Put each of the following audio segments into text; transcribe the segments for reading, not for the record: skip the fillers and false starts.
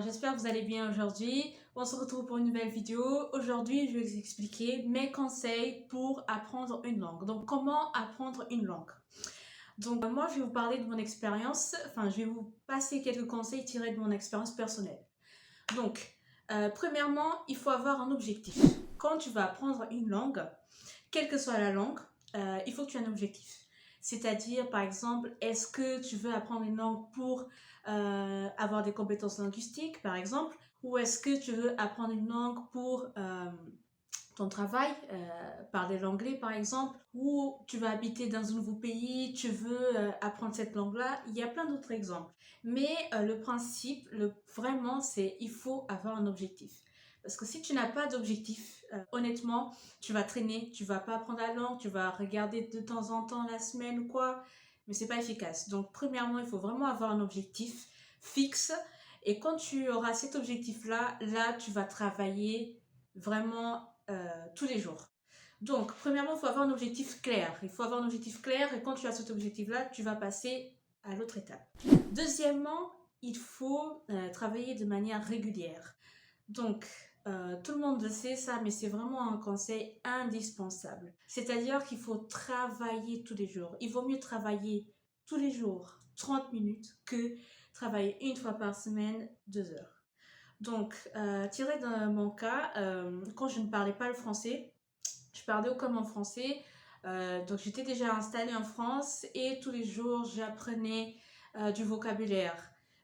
j'espère que vous allez bien aujourd'hui. On se retrouve pour une nouvelle vidéo. Aujourd'hui, je vais vous expliquer mes conseils pour apprendre une langue. Donc, comment apprendre une langue? Donc, moi, je vais vous parler de mon expérience. Enfin, je vais vous passer quelques conseils tirés de mon expérience personnelle. Donc, premièrement, il faut avoir un objectif. Quand tu vas apprendre une langue, quelle que soit la langue, il faut que tu aies un objectif. C'est-à-dire, par exemple, est-ce que tu veux apprendre une langue pour avoir des compétences linguistiques, par exemple, ou est-ce que tu veux apprendre une langue pour ton travail, parler l'anglais, par exemple, ou tu vas habiter dans un nouveau pays, tu veux apprendre cette langue-là. Il y a plein d'autres exemples. Mais le principe, vraiment, c'est il faut avoir un objectif. Parce que si tu n'as pas d'objectif, honnêtement, tu vas traîner, tu vas pas apprendre la langue, tu vas regarder de temps en temps la semaine ou quoi, mais c'est pas efficace. Donc, premièrement, il faut vraiment avoir un objectif fixe. Et quand tu auras cet objectif-là, là, tu vas travailler vraiment tous les jours. Donc, premièrement, il faut avoir un objectif clair. Il faut avoir un objectif clair et quand tu as cet objectif-là, tu vas passer à l'autre étape. Deuxièmement, il faut travailler de manière régulière. Donc, tout le monde le sait ça, mais c'est vraiment un conseil indispensable. C'est-à-dire qu'il faut travailler tous les jours. Il vaut mieux travailler tous les jours 30 minutes que travailler une fois par semaine 2 heures. Donc, tiré de mon cas, quand je ne parlais pas le français, je parlais aucunement français. Donc, j'étais déjà installée en France et tous les jours, j'apprenais du vocabulaire.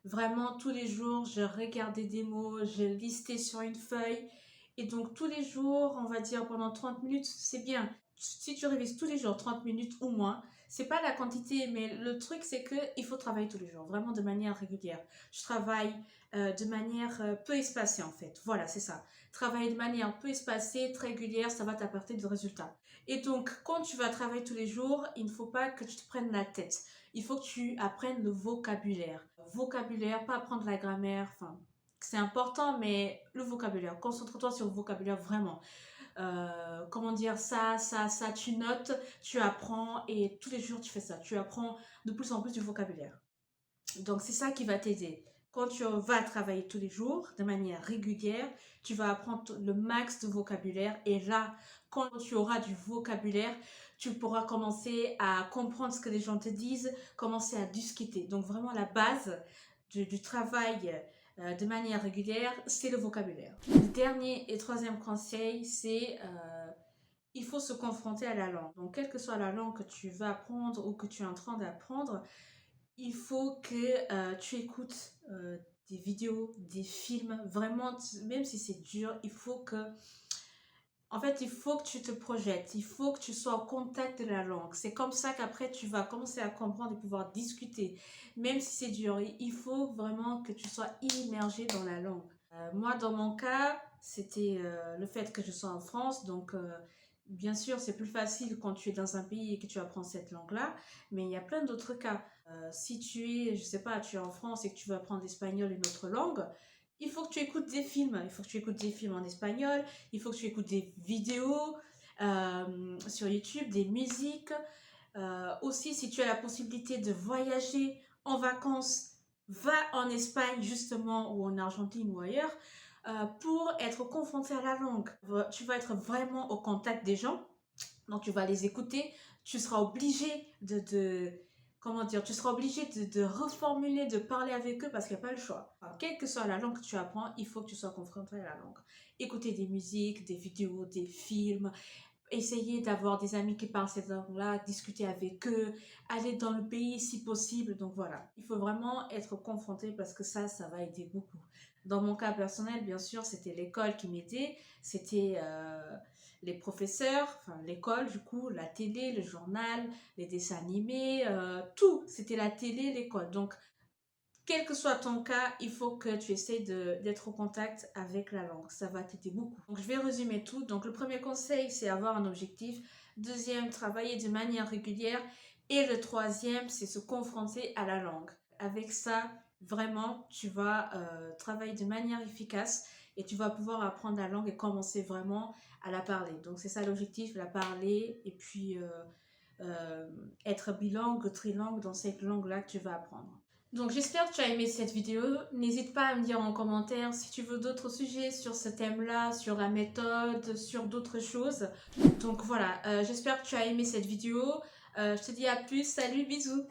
Vraiment, tous les jours, je regardais des mots, je listais sur une feuille. Et donc, tous les jours, on va dire pendant 30 minutes, c'est bien. Si tu révises tous les jours 30 minutes ou moins, c'est pas la quantité, mais le truc, c'est qu'il faut travailler tous les jours, vraiment de manière régulière. Je travaille de manière peu espacée, en fait. Voilà, c'est ça. Travailler de manière peu espacée, très régulière, ça va t'apporter des résultats. Et donc, quand tu vas travailler tous les jours, il ne faut pas que tu te prennes la tête. Il faut que tu apprennes le vocabulaire. Vocabulaire, pas apprendre la grammaire, enfin, c'est important, mais le vocabulaire. Concentre-toi sur le vocabulaire vraiment. Comment dire ça, tu notes, tu apprends et tous les jours tu fais ça. Tu apprends de plus en plus du vocabulaire. Donc, c'est ça qui va t'aider. Quand tu vas travailler tous les jours de manière régulière, tu vas apprendre le max de vocabulaire. Et là, quand tu auras du vocabulaire, tu pourras commencer à comprendre ce que les gens te disent, commencer à discuter. Donc, vraiment, la base du travail de manière régulière, c'est le vocabulaire. Le dernier et troisième conseil, c'est il faut se confronter à la langue. Donc, quelle que soit la langue que tu vas apprendre ou que tu es en train d'apprendre, il faut que tu écoutes des vidéos, des films, vraiment, même si c'est dur, il faut que, en fait, il faut que tu te projettes, il faut que tu sois au contact de la langue. C'est comme ça qu'après, tu vas commencer à comprendre et pouvoir discuter, même si c'est dur. Il faut vraiment que tu sois immergé dans la langue. Moi, dans mon cas, c'était le fait que je sois en France, donc bien sûr, c'est plus facile quand tu es dans un pays et que tu apprends cette langue-là, mais il y a plein d'autres cas. Si tu es, je sais pas, tu es en France et que tu veux apprendre l'espagnol, une autre langue, il faut que tu écoutes des films. Il faut que tu écoutes des films en espagnol, il faut que tu écoutes des vidéos sur YouTube, des musiques. Aussi, si tu as la possibilité de voyager en vacances, va en Espagne justement ou en Argentine ou ailleurs pour être confronté à la langue. Tu vas être vraiment au contact des gens, donc tu vas les écouter, tu seras obligé comment dire, tu seras obligé de reformuler, de parler avec eux parce qu'il n'y a pas le choix. Alors, quelle que soit la langue que tu apprends, il faut que tu sois confronté à la langue. Écouter des musiques, des vidéos, des films, essayer d'avoir des amis qui parlent cette langue-là, discuter avec eux, aller dans le pays si possible. Donc voilà, il faut vraiment être confronté parce que ça va aider beaucoup. Dans mon cas personnel, bien sûr, c'était l'école qui m'aidait, c'était les professeurs, enfin l'école du coup, la télé, le journal, les dessins animés, tout, c'était la télé, l'école. Donc quel que soit ton cas, il faut que tu essaies d'être au contact avec la langue. Ça va t'aider beaucoup. Donc, je vais résumer tout. Donc, le premier conseil, c'est avoir un objectif. Deuxième, travailler de manière régulière. Et le troisième, c'est se confronter à la langue. Avec ça, vraiment, tu vas travailler de manière efficace et tu vas pouvoir apprendre la langue et commencer vraiment à la parler. Donc, c'est ça l'objectif, la parler et puis être bilingue, trilingue dans cette langue-là que tu vas apprendre. Donc j'espère que tu as aimé cette vidéo. N'hésite pas à me dire en commentaire si tu veux d'autres sujets sur ce thème-là, sur la méthode, sur d'autres choses. Donc voilà, j'espère que tu as aimé cette vidéo. Je te dis à plus, salut, bisous!